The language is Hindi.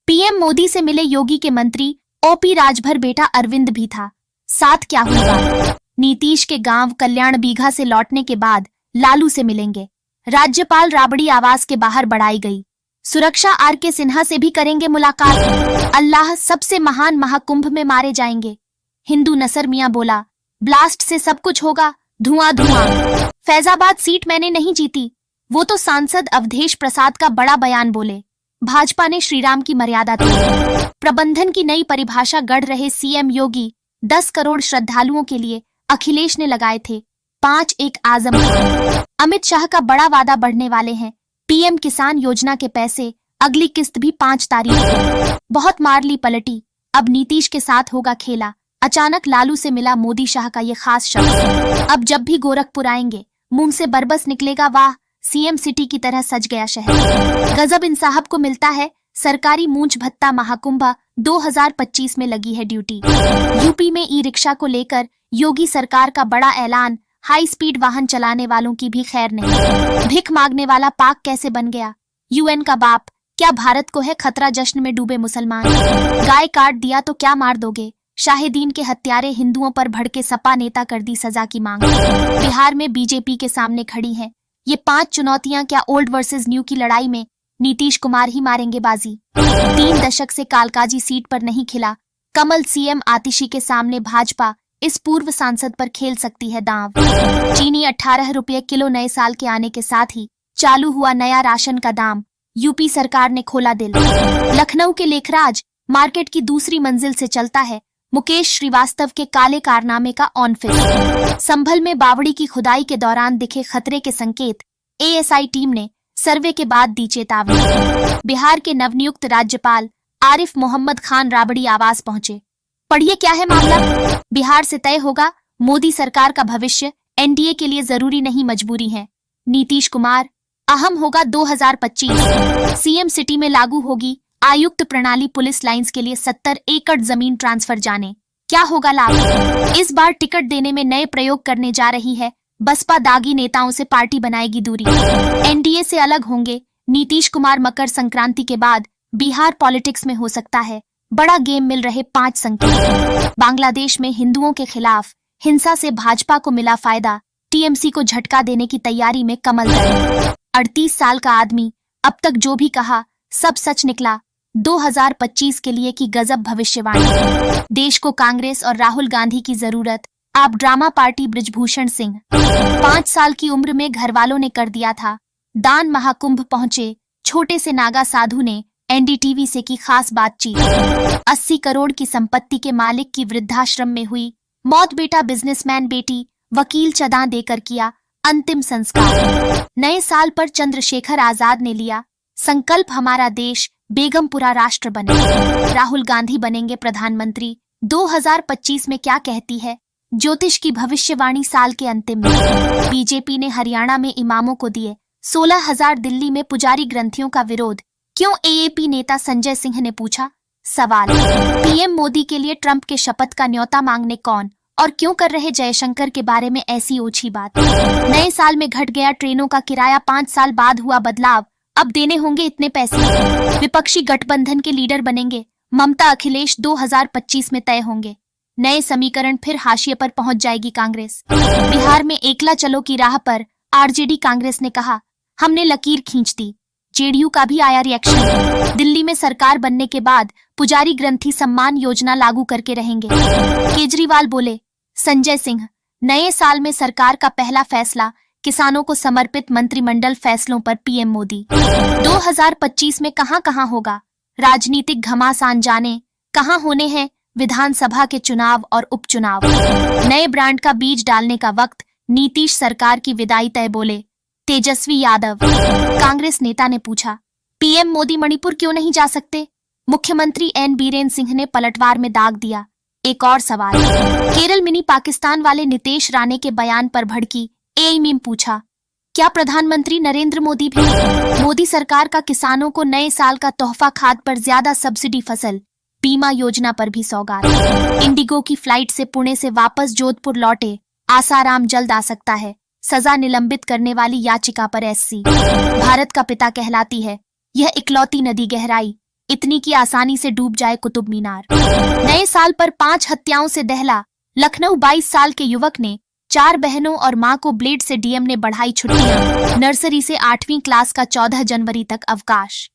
पीएम मोदी से मिले योगी के मंत्री ओपी राजभर बेटा अरविंद भी था। साथ क्या हुआ? नीतीश के गांव कल्याण बीघा से लौटने के बाद लालू से मिलेंगे। राज्यपाल राबड़ी आवास के बाहर बढ़ाई गई। सुरक्षा आर.के. सिन्हा से भी करेंगे मुलाकात। अल्लाह सबसे महान महाकुंभ में मारे जाएंगे। हिंदू नसर मियां बोला, ब्लास्ट से सब कुछ होगा, धुआं धुआं। फैजाबाद सीट मैंने नहीं जीती, वो तो सांसद अवधेश प्रसाद का बड़ा बयान बोले। भाजपा ने श्रीराम की मर्यादा तोड़ी। प्रबंधन की नई परिभाषा गढ़ रहे सीएम योगी 10 करोड़ श्रद्धालुओं के लिए अखिलेश ने लगाए थे 5 एक आजम खान। अमित शाह का बड़ा वादा बढ़ने वाले हैं। पीएम किसान योजना के पैसे अगली किस्त भी 5 तारीख को। बहुत मारली पलटी, अब नीतीश के साथ होगा खेला। अचानक लालू से मिला मोदी शाह का ये खास शख्स। अब जब भी गोरखपुर आएंगे मुंह से बरबस निकलेगा, वाह सीएम सिटी की तरह सज गया शहर। गजब इन साहब को मिलता है। सरकारी मूंछ भत्ता महाकुंभ 2025 में लगी है ड्यूटी। यूपी में ई रिक्शा को लेकर योगी सरकार का बड़ा ऐलान। हाई स्पीड वाहन चलाने वालों की भी खैर नहीं। भिख मांगने वाला पाक कैसे बन गया यूएन का बाप? क्या भारत को है खतरा? जश्न में डूबे मुसलमान। गाय काट दिया तो क्या मार दोगे? शाहिदीन के हत्यारे हिंदुओं पर भड़के सपा नेता कर दी सजा की मांग। बिहार में बीजेपी के सामने खड़ी हैं ये 5 चुनौतियां। क्या ओल्ड वर्सेस न्यू की लड़ाई में नीतीश कुमार ही मारेंगे बाजी? 3 दशक से कालकाजी सीट पर नहीं खिला कमल। सीएम आतिशी के सामने भाजपा इस पूर्व सांसद पर खेल सकती है दांव। चीनी 18 रुपये किलो। नए साल के आने के साथ ही चालू हुआ नया राशन का दाम। यूपी सरकार ने खोला दिल। लखनऊ के लेखराज मार्केट की दूसरी मंजिल से चलता है मुकेश श्रीवास्तव के काले कारनामे का ऑन फिल्म। संभल में बावड़ी की खुदाई के दौरान दिखे खतरे के संकेत। एएसआई टीम ने सर्वे के बाद दी चेतावनी। बिहार के नवनियुक्त राज्यपाल आरिफ मोहम्मद खान राबड़ी आवास पहुंचे। पढ़िए क्या है मामला। बिहार से तय होगा मोदी सरकार का भविष्य। एनडीए के लिए जरूरी नहीं मजबूरी है। नीतीश कुमार अहम होगा 2025। सीएम सिटी में लागू होगी आयुक्त प्रणाली। पुलिस लाइंस के लिए 70 एकड़ जमीन ट्रांसफर। जाने क्या होगा लाभ? इस बार टिकट देने में नए प्रयोग करने जा रही है बसपा। दागी नेताओं से पार्टी बनाएगी दूरी। एनडीए से अलग होंगे नीतीश कुमार। मकर संक्रांति के बाद बिहार पॉलिटिक्स में हो सकता है बड़ा गेम। मिल रहे 5 संकेत। बांग्लादेश में हिंदुओं के खिलाफ हिंसा से भाजपा को मिला फायदा। टीएमसी को झटका देने की तैयारी में कमल दल। 38 साल का आदमी, अब तक जो भी कहा सब सच निकला। 2025 के लिए की गजब भविष्यवाणी। देश को कांग्रेस और राहुल गांधी की जरूरत। आप ड्रामा पार्टी ब्रिजभूषण सिंह 5 साल की उम्र में घरवालों ने कर दिया था दान। महाकुंभ पहुंचे छोटे से नागा साधु ने एनडीटीवी से की खास बातचीत। 80 करोड़ की संपत्ति के मालिक की वृद्धाश्रम में हुई मौत। बेटा बिजनेसमैन, बेटी वकील चदा देकर किया अंतिम संस्कार। नए साल पर चंद्रशेखर आजाद ने लिया संकल्प, हमारा देश बेगमपुरा राष्ट्र बने। राहुल गांधी बनेंगे प्रधानमंत्री 2025 में। क्या कहती है ज्योतिष की भविष्यवाणी साल के अंतिम में? बीजेपी ने हरियाणा में इमामों को दिए 16,000। दिल्ली में पुजारी ग्रंथियों का विरोध क्यों? एएपी नेता संजय सिंह ने पूछा सवाल। पीएम मोदी के लिए ट्रंप के शपथ का न्योता मांगने कौन और क्यों कर रहे जयशंकर के बारे में ऐसी ओछी बात? नए साल में घट गया ट्रेनों का किराया। 5 साल बाद हुआ बदलाव, अब देने होंगे इतने पैसे। विपक्षी गठबंधन के लीडर बनेंगे ममता। अखिलेश 2025 में तय होंगे। नए समीकरण फिर हाशिए पर पहुंच जाएगी कांग्रेस। बिहार में एकला चलो की राह पर आरजेडी। कांग्रेस ने कहा हमने लकीर खींच दी। जेडीयू का भी आया रिएक्शन। दिल्ली में सरकार बनने के बाद पुजारी ग्रंथी सम्मान योजना लागू करके रहेंगे। केजरीवाल बोले संजय सिंह नए साल में सरकार का पहला फैसला किसानों को समर्पित। मंत्रिमंडल फैसलों पर पीएम मोदी 2025 में कहां होगा राजनीतिक घमासान? जाने कहां होने हैं विधानसभा के चुनाव और उपचुनाव। नए ब्रांड का बीज डालने का वक्त। नीतीश सरकार की विदाई तय, बोले तेजस्वी यादव। कांग्रेस नेता ने पूछा पीएम मोदी मणिपुर क्यों नहीं जा सकते? मुख्यमंत्री एन बीरेन सिंह ने पलटवार में दाग दिया। एक और सवाल। केरल मिनी पाकिस्तान वाले नितेश राणे के बयान पर भड़की एमीम। पूछा क्या प्रधानमंत्री नरेंद्र मोदी भी? मोदी सरकार का किसानों को नए साल का तोहफा। खाद पर ज्यादा सब्सिडी, फसल बीमा योजना पर भी सौगात। इंडिगो की फ्लाइट से पुणे से वापस जोधपुर लौटे आसाराम जल्द आ सकता है। सजा निलंबित करने वाली याचिका पर एससी। भारत का पिता कहलाती है यह इकलौती नदी गहराई इतनी की आसानी से डूब जाए कुतुब मीनार। नए साल पर 5 हत्याओं से दहला लखनऊ। 22 साल के युवक ने 4 बहनों और मां को ब्लेड से डीएम ने बढ़ाई छुट्टियां। नर्सरी से 8वीं क्लास का 14 जनवरी तक अवकाश।